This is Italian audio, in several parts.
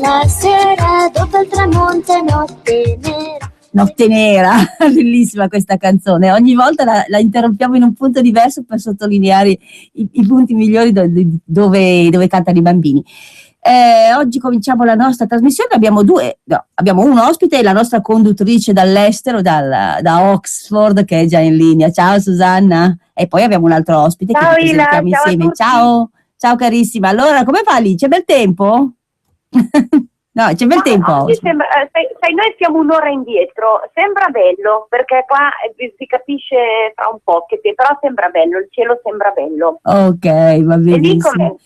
La sera dopo il tramonto è notte nera. Notte nera, bellissima questa canzone. Ogni volta la interrompiamo in un punto diverso per sottolineare i punti migliori dove cantano i bambini. Oggi cominciamo la nostra trasmissione, abbiamo un ospite e la nostra conduttrice dall'estero, da Oxford, che è già in linea. Ciao Susanna. E poi abbiamo un altro ospite che ti presentiamo insieme. Ciao carissima. Allora, come va lì? C'è bel tempo? No, c'è bel tempo. Oggi sembra, sai, noi siamo un'ora indietro, sembra bello, perché qua si capisce fra un po', però sembra bello, il cielo sembra bello. Ok, va benissimo.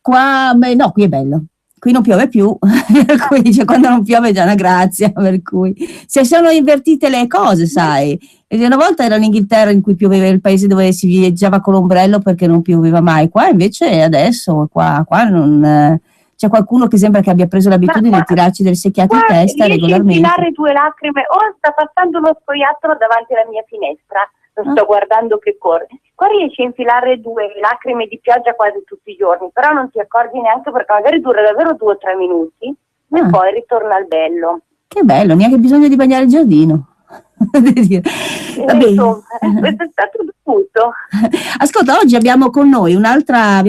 Qua, no, qui è bello. Qui non piove più, per cui quando non piove è già una grazia, per cui si sono invertite le cose, sai. E una volta era l'Inghilterra in cui pioveva, il paese dove si viaggiava con l'ombrello perché non pioveva mai. Qua invece adesso, qua non... C'è qualcuno che sembra che abbia preso l'abitudine di tirarci del secchiato in testa regolarmente. Riesci a infilare 2 lacrime. Sta passando uno scoiattolo davanti alla mia finestra. Lo sto guardando che corre. Qua riesci a infilare 2 lacrime di pioggia quasi tutti i giorni, però non ti accorgi neanche perché magari dura davvero 2 o 3 minuti e poi ritorna al bello. Che bello, neanche bisogno di bagnare il giardino. Insomma, questo è stato tutto. Ascolta, oggi abbiamo con noi un'altra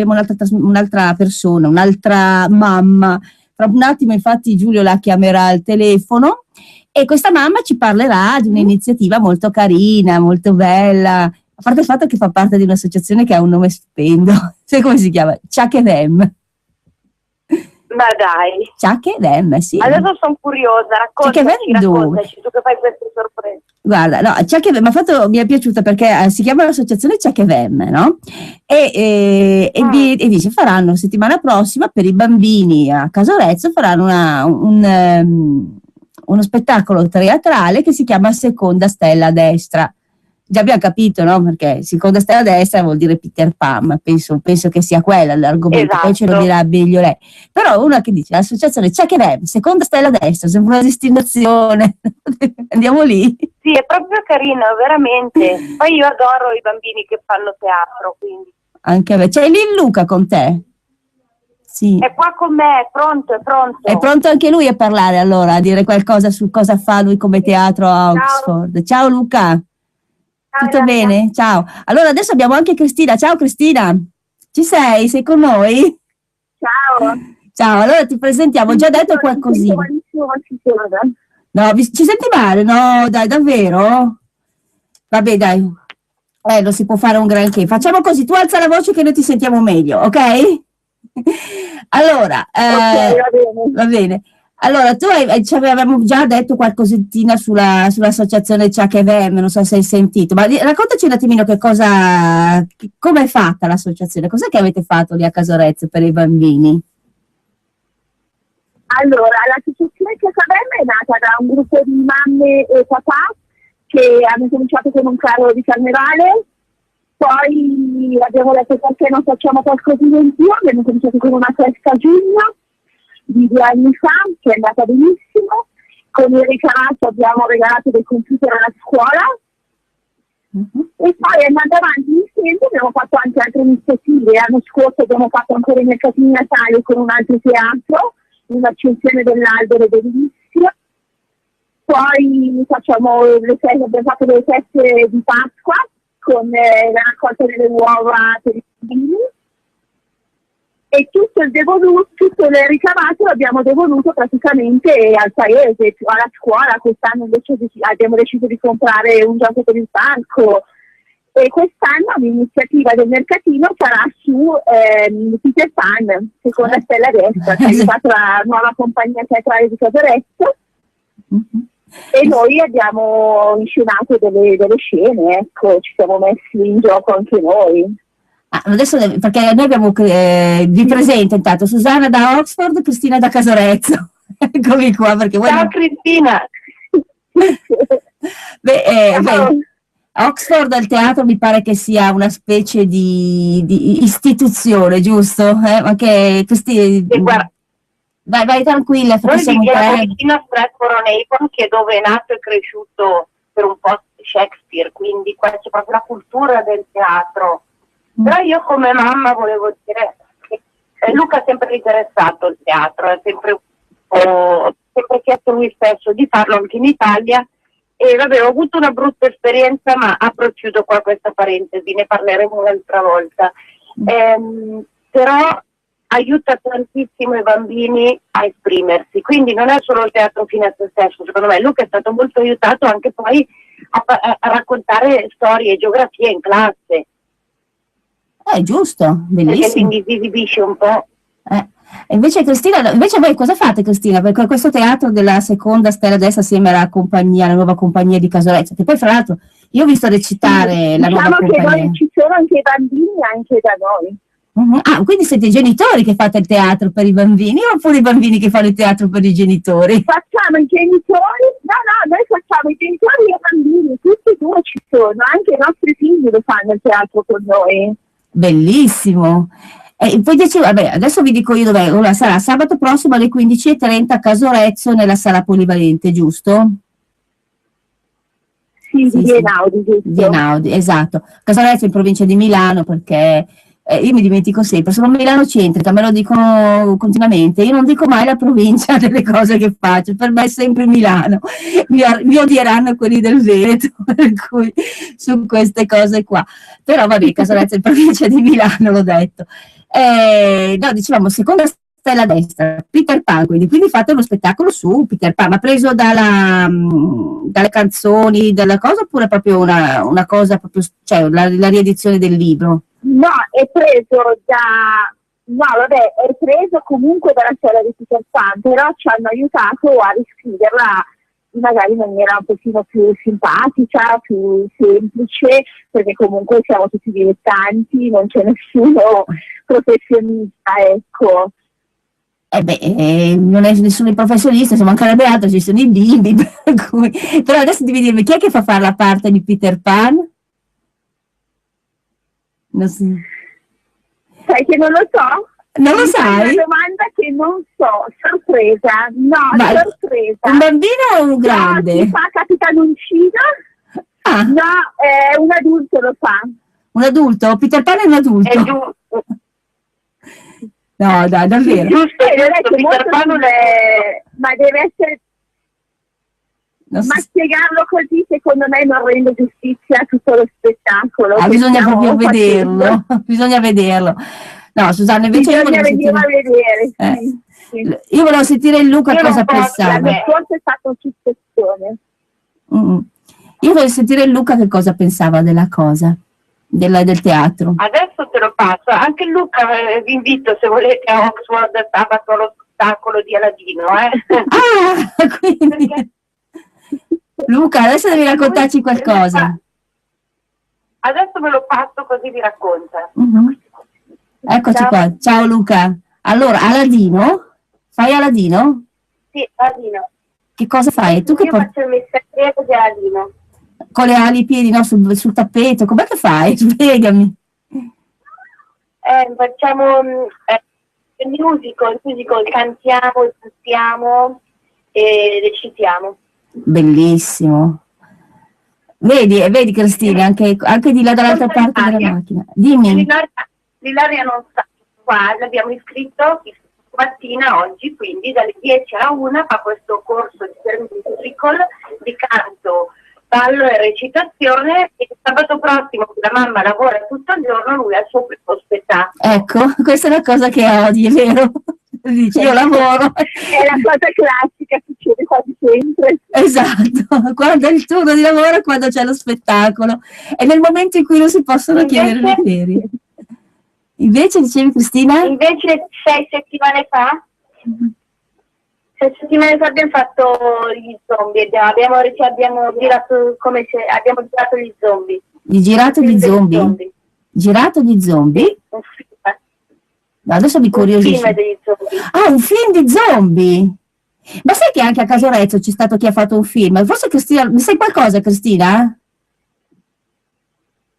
persona, un'altra mamma. Tra un attimo infatti Giulio la chiamerà al telefono e questa mamma ci parlerà di un'iniziativa molto carina, molto bella, a parte il fatto che fa parte di un'associazione che ha un nome stupendo. Sai come si chiama? Chuck e Them. Ma dai. Chuck e Them, sì. Adesso sono curiosa, raccontaci, tu che fai queste sorprese. Guarda, no, Chuck e Them, mi è piaciuta perché si chiama l'associazione Chuck e Them, no? E dice, faranno settimana prossima per i bambini a Casorezzo, faranno uno spettacolo teatrale che si chiama Seconda Stella a Destra. Già abbiamo capito, no? Perché seconda stella a destra vuol dire Peter Pan, penso che sia quella l'argomento, esatto. Poi ce lo dirà meglio lei. Però una che dice, l'associazione Chuck e Them, seconda stella a destra, sembra una destinazione, andiamo lì. Sì, è proprio carino, veramente. Poi io adoro i bambini che fanno teatro, quindi. Anche a me. C'è lì Luca con te? Sì. È qua con me, è pronto. È pronto anche lui a parlare allora, a dire qualcosa su cosa fa lui come teatro a Oxford. Ciao Luca. Tutto bene? Ciao. Allora adesso abbiamo anche Cristina. Ciao Cristina. Ci sei? Sei con noi? Ciao, allora ti presentiamo. Ho già detto qualcosina. No, ci senti male? No, dai, davvero? Vabbè, dai. Non si può fare un granché. Facciamo così, tu alza la voce che noi ti sentiamo meglio, ok? Allora, va bene. Allora, ci avevamo già detto qualcosettina sull'associazione Chuck e Them, non so se hai sentito, ma raccontaci un attimino come è fatta l'associazione, cos'è che avete fatto lì a Casorezzo per i bambini? Allora, l'associazione Chuck e Them è nata da un gruppo di mamme e papà che hanno cominciato con un carro di carnevale, poi abbiamo detto perché non facciamo qualcosina in più, abbiamo cominciato con una festa a giugno di 2 anni fa, che è andata benissimo. Con il ricavato abbiamo regalato dei computer alla scuola e poi andando avanti insieme abbiamo fatto anche altre iniziative. L'anno scorso abbiamo fatto ancora i mercatini natali con un altro teatro, un'accensione dell'albero bellissima. Poi abbiamo fatto le feste di Pasqua con la raccolta delle uova per i bambini. E tutto il ricavato l'abbiamo devoluto praticamente al paese, alla scuola. Quest'anno invece abbiamo deciso di comprare un gioco per il parco e quest'anno l'iniziativa del mercatino sarà su Peter Pan, seconda stella a destra, che è stata la nuova compagnia teatrale di Casorezzo. E noi abbiamo inscenato delle scene, ecco, ci siamo messi in gioco anche noi. Adesso perché noi abbiamo vi presento intanto Susanna da Oxford, Cristina da Casorezzo. Eccomi qua perché ciao Cristina. Oxford al teatro mi pare che sia una specie di istituzione, giusto? Ma che Cristina, vai tranquilla perché siamo vicino a Stratford-on-Avon, che è dove è nato e cresciuto per un po' Shakespeare, quindi qua c'è proprio la cultura del teatro. Però io come mamma volevo dire che Luca è sempre interessato al teatro, è sempre ho sempre chiesto lui stesso di farlo anche in Italia e vabbè, ho avuto una brutta esperienza, ma apro e chiudo qua questa parentesi, ne parleremo un'altra volta. Però aiuta tantissimo i bambini a esprimersi, quindi non è solo il teatro fine a se stesso, secondo me Luca è stato molto aiutato anche poi a raccontare storie e geografia in classe. Giusto, Perché bellissimo. quindi si esibisce un po'. E invece Cristina, invece voi cosa fate Cristina? Perché questo teatro della seconda stella adesso assieme alla compagnia, la nuova compagnia di Casorezza, che poi fra l'altro io ho visto recitare la nuova Diciamo che compagnia. noi ci sono anche i bambini anche da noi. Ah, quindi siete i genitori che fate il teatro per i bambini oppure i bambini che fanno il teatro per i genitori? Facciamo i genitori, noi facciamo i genitori e i bambini, tutti e due ci sono, anche i nostri figli lo fanno il teatro con noi. Bellissimo. E poi dicevo, vabbè, adesso vi dico io dov'è. Ora sarà sabato prossimo alle 15:30 a Casorezzo nella sala polivalente, giusto? Sì, Sì, di sì. Einaudi, giusto? Di Einaudi, esatto. Casorezzo in provincia di Milano perché io mi dimentico sempre, sono milanocentrica, me lo dicono continuamente, io non dico mai la provincia delle cose che faccio, per me è sempre Milano, mi odieranno quelli del Veneto, per cui su queste cose qua. Però vabbè, Casorezzo in provincia di Milano, l'ho detto. No, dicevamo, seconda stella a destra, Peter Pan, quindi fate uno spettacolo su Peter Pan, ma preso dalle canzoni, dalla cosa, oppure proprio una cosa, proprio, cioè la riedizione del libro? No, è preso è preso comunque dalla storia di Peter Pan, però ci hanno aiutato a riscriverla magari in maniera un pochino più simpatica, più semplice, perché comunque siamo tutti dilettanti, non c'è nessuno professionista, ecco. Non è nessuno professionista, se mancherebbe altro, ci sono i bimbi, per cui. Però adesso devi dirmi chi è che fa fare la parte di Peter Pan? Non so. Sai che non lo so? Non lo Mi fai sai? una domanda che non so, sorpresa. No, Ma sorpresa. un bambino o un grande? No, si fa Capitan Uncino. Ah, No, un adulto lo fa. un adulto? Peter Pan è un È adulto? giusto. No, dai, davvero. Giusto, Non è che Peter molto Pan non ma deve essere. Non so Ma spiegarlo così secondo me non rende giustizia a tutto lo spettacolo. bisogna stiamo proprio facendo. vederlo, bisogna vederlo. No, Susanna, invece io Bisogna volevo venire a sentire, vedere. Sì, sì. io volevo sentire il Luca Io cosa non posso, pensava. L'anno scorso è stata un successone. Mm. Io volevo sentire il Luca che cosa pensava della cosa, del teatro. Adesso te lo passo. Anche Luca, vi invito se volete a Oxford sabato allo spettacolo di Aladino. Ah, quindi Perché- Luca, adesso devi raccontarci qualcosa. Adesso me lo passo così vi racconta. Mhm. Eccoci Ciao. qua. Ciao Luca. Allora, Aladino? Fai Aladino? Sì, Aladino. Che cosa fai? Tu che Io faccio il messaggero di Aladino. con le ali, i piedi, no, sul tappeto, com'è che fai? Spiegami. Facciamo il musical, cantiamo, cantiamo e recitiamo. Bellissimo. Vedi Cristina, anche di là dall'altra parte della macchina. Dimmi. L'Ilaria non sta qua, l'abbiamo iscritto mattina oggi, quindi dalle 10 alla 1 fa questo corso di musical di canto, ballo e recitazione e sabato prossimo la mamma lavora tutto il giorno, lui ha il suo primo spettacolo. Ecco, questa è una cosa che odi, è vero? Dici, io lavoro. È la cosa classica, succede quasi sempre. Esatto, quando è il turno di lavoro, quando c'è lo spettacolo. E nel momento in cui non si possono chiedere le ferie. Invece, dicevi Cristina? Invece 6 settimane fa 6 settimane fa abbiamo fatto gli zombie, abbiamo girato come se abbiamo girato gli zombie. Gli girato Un di film degli zombie? Girato di zombie? Un film. No, adesso mi Un film curiosisce. degli zombie. Ah, un film di zombie? Ma sai che anche a Casorezzo c'è stato chi ha fatto un film? Forse Cristina, ne sai qualcosa Cristina?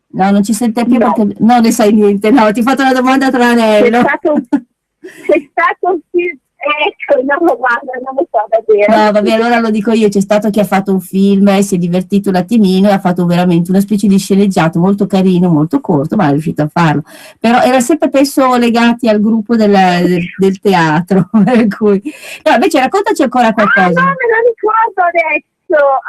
No, non ci sente più No. perché non ne sai niente. No, ti ho fatto una domanda tra C'è l'anello. stato un film Ecco, no, guarda, non lo so davvero. No, vabbè, allora lo dico io, c'è stato chi ha fatto un film e si è divertito un attimino e ha fatto veramente una specie di sceneggiato molto carino, molto corto, ma è riuscito a farlo. Però era sempre penso legati al gruppo del teatro, per cui... No, invece raccontaci ancora Ah, no, qualcosa. me lo ricordo adesso.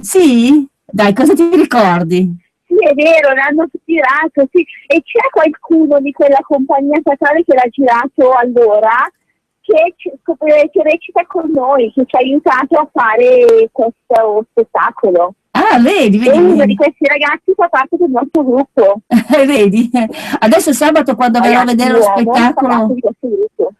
Sì? Dai, cosa ti ricordi? Sì, è vero, l'hanno girato, sì. E c'è qualcuno di quella compagnia teatrale che l'ha girato allora, che recita con noi, che ci ha aiutato a fare questo spettacolo. Ah, vedi, E uno di vedi, questi ragazzi fa parte del nostro gruppo. vedi. Adesso sabato quando verrò a Ragazzi, vedere lo uomo, fa spettacolo... parte di questo gruppo.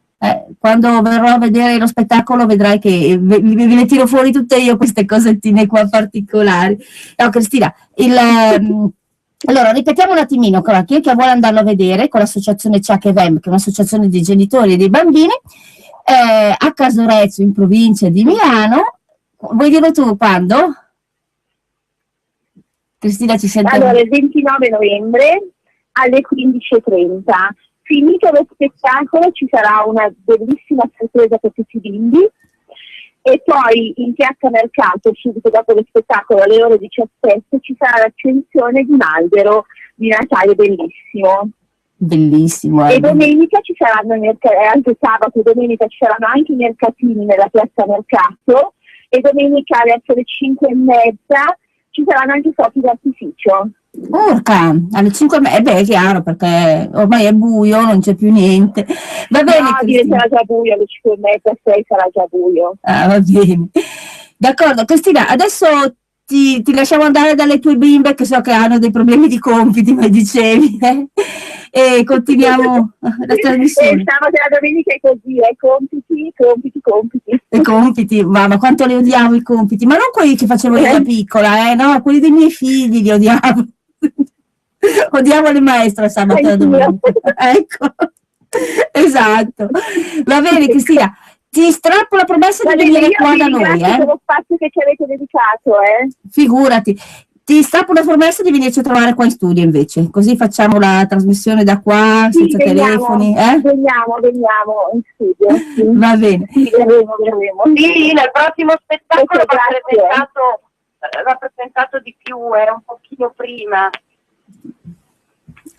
Quando verrò a vedere lo spettacolo vedrai che ve le tiro fuori tutte io queste cosettine qua particolari. No, Cristina, allora ripetiamo un attimino, ancora, chi è che vuole andarlo a vedere con l'associazione Ciak e Vem, che è un'associazione dei genitori e dei bambini, a Casorezzo in provincia di Milano. Vuoi dirlo tu quando? Cristina, ci sentiamo. Allora, il 29 novembre alle 15:30. Finito lo spettacolo ci sarà una bellissima sorpresa per tutti i bimbi e poi in piazza Mercato, subito dopo lo spettacolo alle ore 17, ci sarà l'accensione di un albero di Natale bellissimo. Bellissimo. E domenica ci saranno anche sabato e domenica ci saranno anche i mercatini nella piazza Mercato e domenica verso le 5:30 ci saranno anche fuochi d'artificio. Urca, alle 5, beh, è chiaro perché ormai è buio, non c'è più niente. Va bene, No, Cristina. diventerà già buio, alle 5:30, 6 sarà già buio. Ah, va bene. D'accordo, Cristina, adesso ti lasciamo andare dalle tue bimbe che so che hanno dei problemi di compiti, come dicevi, e continuiamo la trasmissione. Il sabato e la domenica è così, compiti. I compiti, ma quanto li odiamo i compiti, ma non quelli che facevo io da piccola, no, quelli dei miei figli li odiamo. Odiamo le maestre sabato e la domenica. Ecco, esatto. Va bene, Cristina, ti strappo la promessa di venire qua da noi, per lo spazio che ci avete dedicato, Figurati. Ti strappo la promessa di venirci a trovare qua in studio invece, così facciamo la trasmissione da qua, sì, senza telefoni. Veniamo in studio. Sì. Va bene. Sì, verremo. Sì, nel prossimo spettacolo va presentato di più, un pochino prima.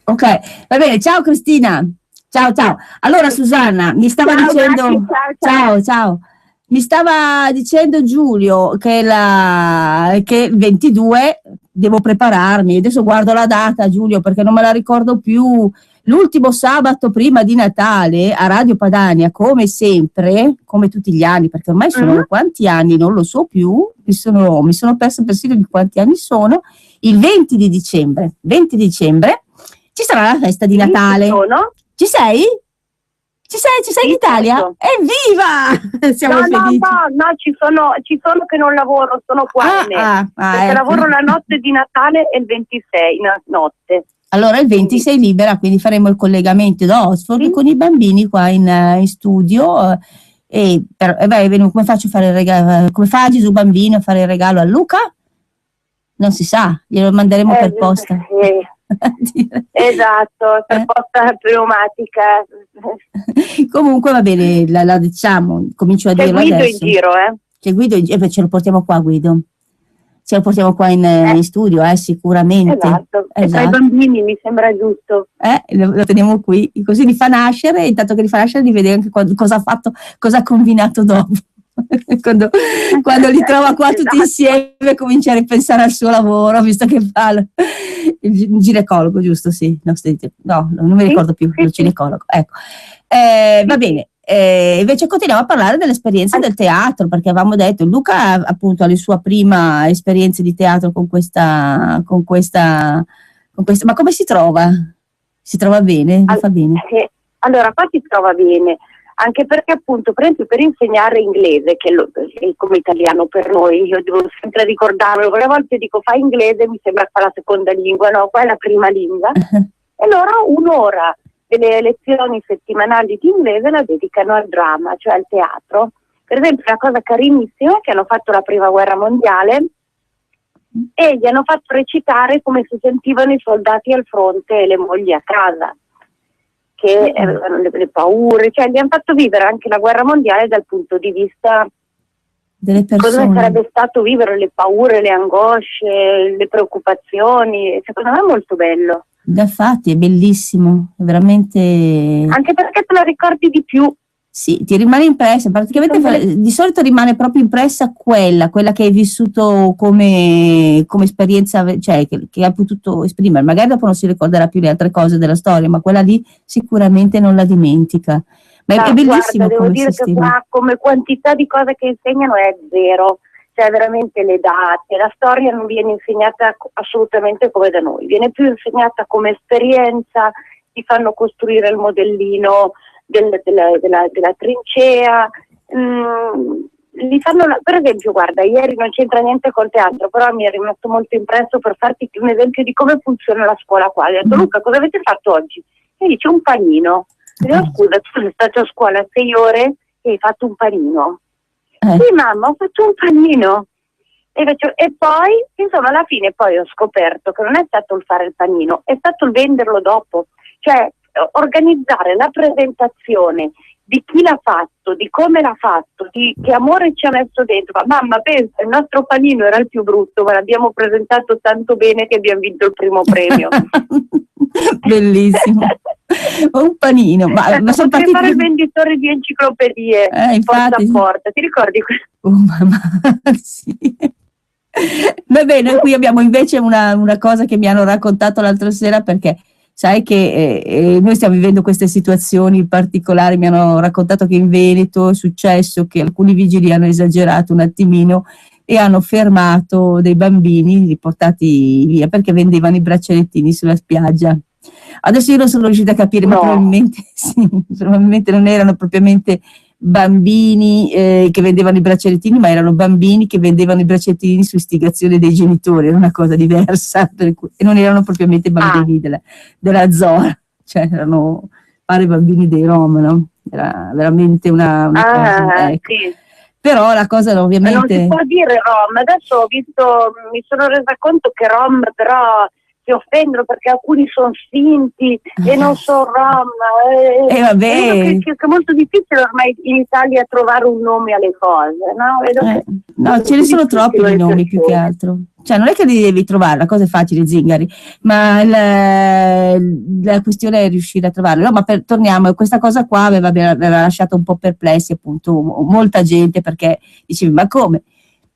Ok, va bene, ciao Cristina. Ciao. Allora Susanna, mi stava dicendo... Grazie, Ciao. Mi stava dicendo Giulio che il 22 devo prepararmi. Adesso guardo la data, Giulio, perché non me la ricordo più. L'ultimo sabato prima di Natale a Radio Padania, come sempre, come tutti gli anni, perché ormai sono quanti anni, non lo so più, mi sono persa persino di quanti anni sono, il 20 di dicembre ci sarà la festa di Natale. Ci sei? Ci sei in Italia? Certo. Evviva! Siamo felici. No, ci sono che non lavoro, sono qua. Perché ecco. lavoro la notte di Natale e il 26 notte. Allora il 20 sei libera, quindi faremo il collegamento da Oxford con i bambini qua in studio. Come faccio a fare il regalo? Come fa Gesù Bambino a fare il regalo a Luca? Non si sa, glielo manderemo per posta. Esatto, per posta pneumatica. Comunque va bene, la diciamo, comincio a dirlo Guido adesso. in giro, C'è Guido in giro, ce lo portiamo qua Guido. Ce lo portiamo qua in studio, sicuramente. Esatto. E tra i bambini mi sembra giusto. Lo teniamo qui, così li fa nascere, e intanto che li fa nascere li vede anche cosa ha fatto, cosa ha combinato dopo. quando li trova qua tutti insieme comincia a ripensare al suo lavoro, visto che fa il ginecologo, giusto? Sì, no, non mi ricordo più, il ginecologo, ecco. Va bene. Invece continuiamo a parlare dell'esperienza del teatro, perché avevamo detto Luca appunto ha la sua prima esperienza di teatro con questa ma come si trova? Si trova bene? Fa bene? Allora qua si trova bene, anche perché appunto per esempio per insegnare inglese, che è come italiano per noi, io devo sempre ricordarlo, quelle volte dico fai inglese, mi sembra fa la seconda lingua, no, qua è la prima lingua, e loro un'ora delle lezioni settimanali di inglese la dedicano al dramma, cioè al teatro. Per esempio una cosa carinissima è che hanno fatto la prima guerra mondiale e gli hanno fatto recitare come si sentivano i soldati al fronte e le mogli a casa, che avevano le paure, cioè gli hanno fatto vivere anche la guerra mondiale dal punto di vista delle come persone. sarebbe stato vivere le paure, le angosce, le preoccupazioni. Secondo me è molto bello. Infatti è bellissimo, è veramente. Anche perché te la ricordi di più. Sì, ti rimane impressa, praticamente di solito rimane proprio impressa quella che hai vissuto come esperienza, cioè che hai potuto esprimere. Magari dopo non si ricorderà più le altre cose della storia, ma quella lì sicuramente non la dimentica. Ma è bellissimo. Guarda, devo come dire che sistema. qua come quantità di cose che insegnano è zero, cioè veramente le date, la storia non viene insegnata assolutamente come da noi, viene più insegnata come esperienza, ti fanno costruire il modellino della trincea, li fanno, per esempio, guarda, ieri non c'entra niente col teatro, però mi è rimasto molto impresso per farti un esempio di come funziona la scuola qua. Ho detto: Luca, cosa avete fatto oggi? E dice: un panino. E dico: scusa, tu sei stato a scuola 6 ore e hai fatto un panino? Sì mamma, ho fatto un panino. E poi, insomma, alla fine poi ho scoperto che non è stato il fare il panino, è stato il venderlo dopo, cioè organizzare la presentazione di chi l'ha fatto, di come l'ha fatto, di che amore ci ha messo dentro. Ma mamma, pensa, il nostro panino era il più brutto, ma l'abbiamo presentato tanto bene che abbiamo vinto il primo premio. Bellissimo. Un panino, ma sono partiti fare il venditore di enciclopedie porta a porta, ti ricordi questo? Oh mamma, sì. Va bene, qui abbiamo invece una cosa che mi hanno raccontato l'altra sera, perché sai che noi stiamo vivendo queste situazioni particolari. Mi hanno raccontato che in Veneto è successo che alcuni vigili hanno esagerato un attimino e hanno fermato dei bambini, riportati via perché vendevano i braccialettini sulla spiaggia. Adesso io non sono riuscita a capire, ma probabilmente non erano propriamente bambini che vendevano i braccialettini, ma erano bambini che vendevano i braccialettini su istigazione dei genitori, era una cosa diversa, e non erano propriamente bambini della zona, cioè erano pare bambini dei Rom, no? Era veramente una cosa, ecco. Sì. Però la cosa ovviamente non si può dire Rom, adesso ho visto, mi sono resa conto che Rom però si offendono perché alcuni sono finti e non sono Rom. Vabbè. Che è molto difficile ormai in Italia trovare un nome alle cose, no? No, ce ne sono troppi di nomi più che altro. Cioè non è che li devi trovare, la cosa è facile, zingari, ma la questione è riuscire a trovarli. No, ma torniamo, questa cosa qua aveva lasciato un po' perplessi appunto molta gente, perché dicevi: ma come?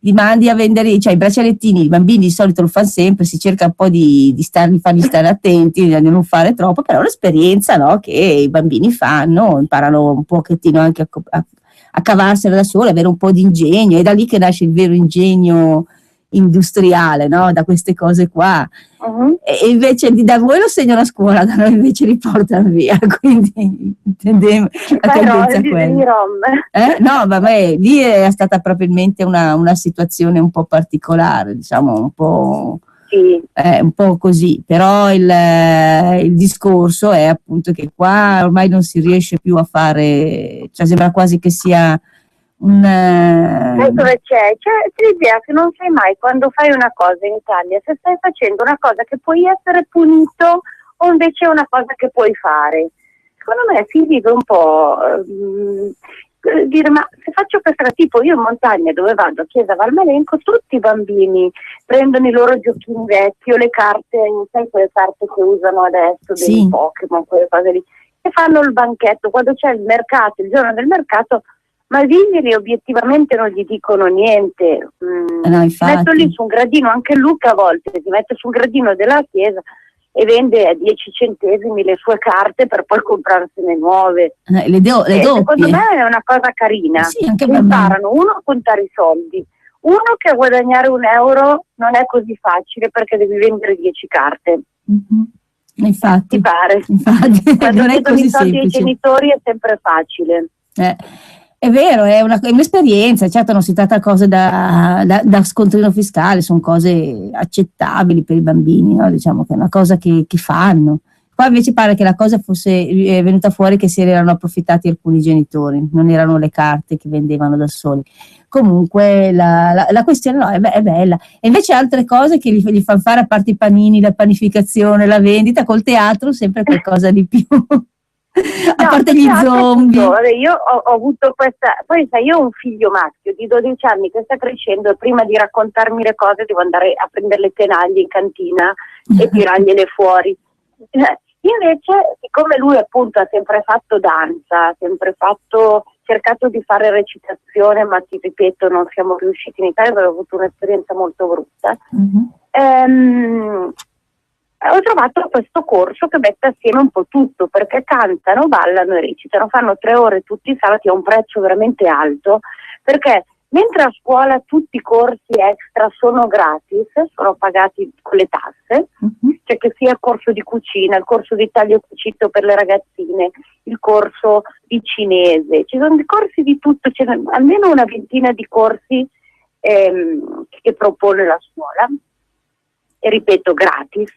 Li mandi a vendere, cioè i braccialettini, i bambini di solito lo fanno sempre, si cerca un po' di farli stare attenti, di non fare troppo, però è un'esperienza, no, che i bambini fanno, imparano un pochettino anche a cavarsela da soli, avere un po' di ingegno, è da lì che nasce il vero ingegno industriale, no? Da queste cose qua. E invece da voi lo segnano a scuola, da noi invece li portano via, quindi la tendenza è quella. No, vabbè, lì è stata probabilmente una situazione un po' particolare, diciamo un po', un po' così, però il discorso è appunto che qua ormai non si riesce più a fare, cioè sembra quasi che sia sai dove c'è l'idea che non sai mai quando fai una cosa in Italia se stai facendo una cosa che puoi essere punito o invece è una cosa che puoi fare. Secondo me si vive un po' dire: ma se faccio questa, tipo io in montagna dove vado a Chiesa Valmalenco, tutti i bambini prendono i loro giochini vecchi o le carte, sai quelle carte che usano adesso dei Pokémon, quelle cose lì, e fanno il banchetto quando c'è il mercato, il giorno del mercato. Ma i vigili obiettivamente non gli dicono niente, metto lì su un gradino, anche Luca a volte si mette sul gradino della chiesa e vende a 10 centesimi le sue carte per poi comprarsene nuove. Le doppie. Secondo me è una cosa carina, anche imparano uno a contare i soldi, uno che a guadagnare €1 non è così facile perché devi vendere 10 carte. Infatti, ti pare? Quando non è così i soldi semplice. ai genitori è sempre facile. È vero, è un'esperienza, certo non si tratta di cose da scontrino fiscale, sono cose accettabili per i bambini, no? Diciamo che è una cosa che fanno. Qua invece pare che la cosa fosse venuta fuori che si erano approfittati alcuni genitori, non erano le carte che vendevano da soli. Comunque la questione no, è bella. E invece altre cose che gli fanno fare, a parte i panini, la panificazione, la vendita, col teatro sempre qualcosa di più. A parte gli perché zombie. appunto, vabbè, io ho avuto questa, poi sai, io ho un figlio maschio di 12 anni che sta crescendo e prima di raccontarmi le cose devo andare a prendere le tenaglie in cantina e tirargliele fuori. Invece, siccome lui appunto ha sempre fatto danza, ha sempre cercato di fare recitazione, ma ti ripeto, non siamo riusciti in Italia perché ho avuto un'esperienza molto brutta. Ho trovato questo corso che mette assieme un po' tutto, perché cantano, ballano e recitano, fanno 3 ore tutti i sabati a un prezzo veramente alto, perché mentre a scuola tutti i corsi extra sono gratis, sono pagati con le tasse, cioè che sia il corso di cucina, il corso di taglio e cucito per le ragazzine, il corso di cinese, ci sono dei corsi di tutto, c'è almeno una ventina di corsi che propone la scuola, e ripeto gratis.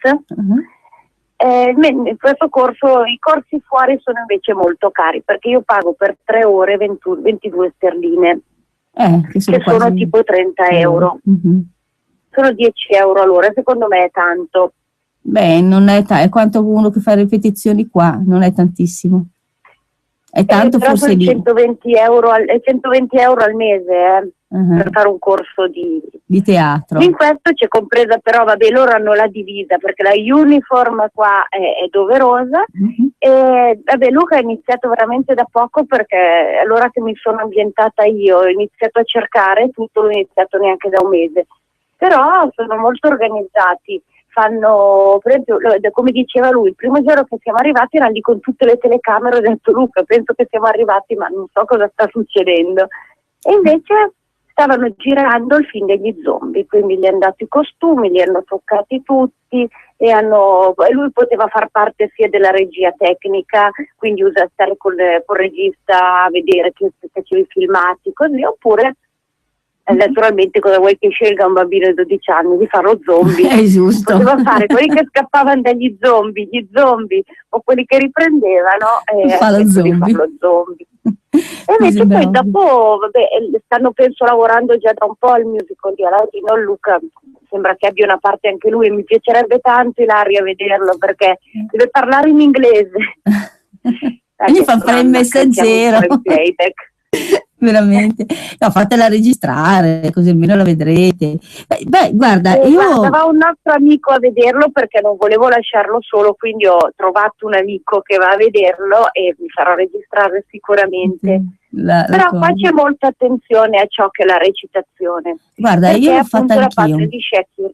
Questo corso, i corsi fuori sono invece molto cari, perché io pago per 3 ore 22 sterline, che sono tipo 30 euro. Sono 10 euro all'ora, secondo me è tanto. Beh, non è è quanto uno che fa ripetizioni qua, non è tantissimo. È tanto però forse sono lì. 120 euro al mese per fare un corso di teatro. In questo c'è compresa, però vabbè, loro hanno la divisa perché la uniform qua è doverosa. E vabbè, Luca ha iniziato veramente da poco, perché allora che mi sono ambientata io ho iniziato a cercare tutto, l'ho iniziato neanche da un mese, però sono molto organizzati. Fanno, per esempio, come diceva lui, il primo giorno che siamo arrivati erano lì con tutte le telecamere, ho detto Luca, penso che siamo arrivati ma non so cosa sta succedendo, e invece stavano girando il film degli zombie, quindi gli hanno dato i costumi, li hanno toccati tutti e lui poteva far parte sia della regia tecnica, quindi stare col regista a vedere che facevi filmati così, oppure naturalmente cosa vuoi che scelga un bambino di 12 anni? Di farlo zombie. È giusto. Poteva fare quelli che scappavano dagli zombie, gli zombie, o quelli che riprendevano di farlo zombie. E invece poi dopo, vabbè, stanno penso lavorando già da un po' al musical di Aladino. Luca sembra che abbia una parte anche lui, mi piacerebbe tanto Ilaria vederlo, perché deve parlare in inglese. Gli fa fare il messaggero. Veramente, no, fatela registrare così almeno la vedrete. Beh, guarda, Guarda, un nostro amico a vederlo perché non volevo lasciarlo solo, quindi ho trovato un amico che va a vederlo e mi farò registrare sicuramente. Però qua c'è molta attenzione a ciò che è la recitazione. Guarda, perché io l'ho appunto fatta la patria di Shakespeare,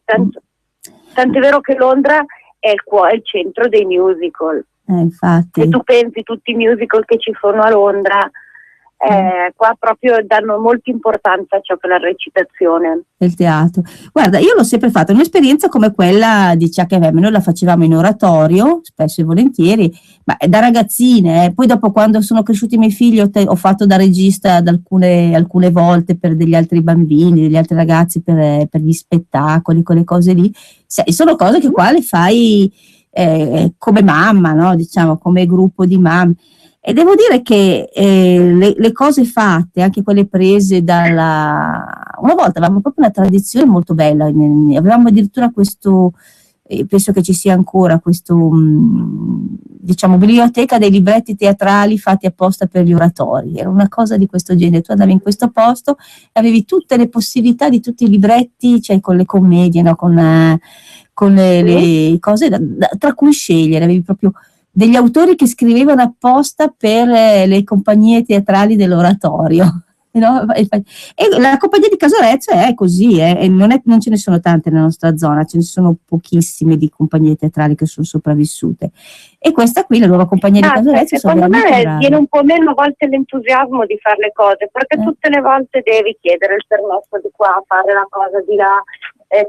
tant'è vero che Londra è il centro dei musical. Infatti. Se tu pensi tutti i musical che ci sono a Londra, qua proprio danno molta importanza a ciò che è la recitazione. Del teatro. Guarda, io l'ho sempre fatta, un'esperienza come quella di CHVM, noi la facevamo in oratorio, spesso e volentieri, ma da ragazzine, poi dopo quando sono cresciuti i miei figli ho fatto da regista alcune volte per degli altri bambini, degli altri ragazzi, per gli spettacoli, quelle cose lì. Sono cose che qua le fai come mamma, no? Diciamo, come gruppo di mamme. E devo dire che le cose fatte, anche quelle prese una volta avevamo proprio una tradizione molto bella, avevamo addirittura questo, penso che ci sia ancora questo, diciamo, biblioteca dei libretti teatrali fatti apposta per gli oratori, era una cosa di questo genere, tu andavi in questo posto e avevi tutte le possibilità di tutti i libretti, cioè con le commedie, no? con le cose tra cui scegliere, avevi proprio degli autori che scrivevano apposta per le compagnie teatrali dell'oratorio, no? E la compagnia di Casorezzo è così, e non ce ne sono tante nella nostra zona, ce ne sono pochissime di compagnie teatrali che sono sopravvissute, e questa qui, la nuova compagnia di Casorezzo, secondo me viene un po' meno a volte l'entusiasmo di fare le cose, perché tutte le volte devi chiedere il permesso di qua, fare la cosa di là,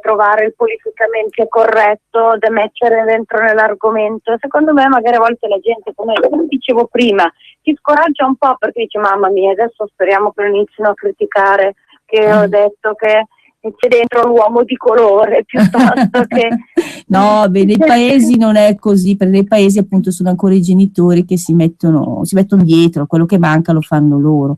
trovare il politicamente corretto da mettere dentro nell'argomento. Secondo me magari a volte la gente, come dicevo prima, ti scoraggia un po', perché dice mamma mia, adesso speriamo che non inizino a criticare che ho detto che c'è dentro l'uomo di colore piuttosto che no, beh, nei paesi non è così, perché nei paesi appunto sono ancora i genitori che si mettono dietro, quello che manca lo fanno loro.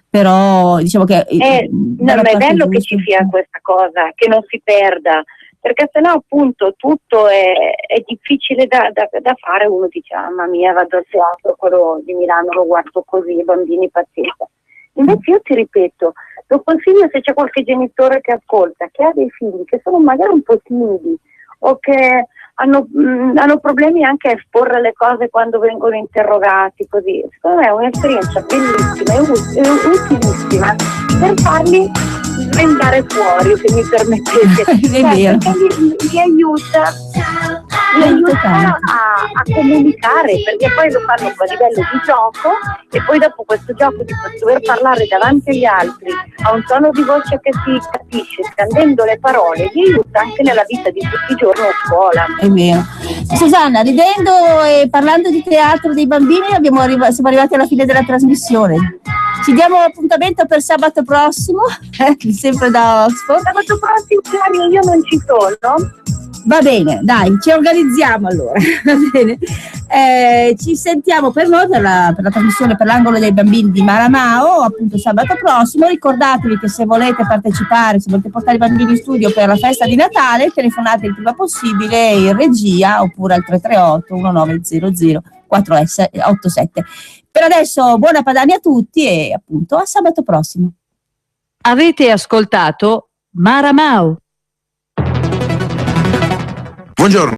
Però diciamo che no, ma è bello che ci sia questa cosa, che non si perda, perché sennò appunto tutto è difficile da fare. Uno dice, mamma mia, vado al teatro, quello di Milano lo guardo così, i bambini pazienza. Invece io ti ripeto, lo consiglio se c'è qualche genitore che ascolta, che ha dei figli che sono magari un po' timidi o che hanno problemi anche a esporre le cose quando vengono interrogati, così. Secondo me è un'esperienza bellissima e utilissima per farli andare fuori, se mi permettete. Perché li aiuta a comunicare, perché poi lo fanno a livello di gioco e poi dopo questo gioco di dover parlare davanti agli altri a un tono di voce che si capisce, scandendo le parole, li aiuta anche nella vita di tutti i giorni a scuola. È vero. Susanna, ridendo e parlando di teatro dei bambini, siamo arrivati alla fine della trasmissione. Ci diamo appuntamento per sabato prossimo, sempre da Oxford. Sabato prossimo io non ci sono. Va bene, dai, ci organizziamo allora. Va bene. Ci sentiamo per noi per la trasmissione per l'angolo dei bambini di Maramao, appunto sabato prossimo. Ricordatevi che se volete partecipare, se volete portare i bambini in studio per la festa di Natale, telefonate il prima possibile in regia oppure al 338 1900 487. Per adesso buona Padania a tutti e appunto a sabato prossimo. Avete ascoltato Maramao. Buongiorno.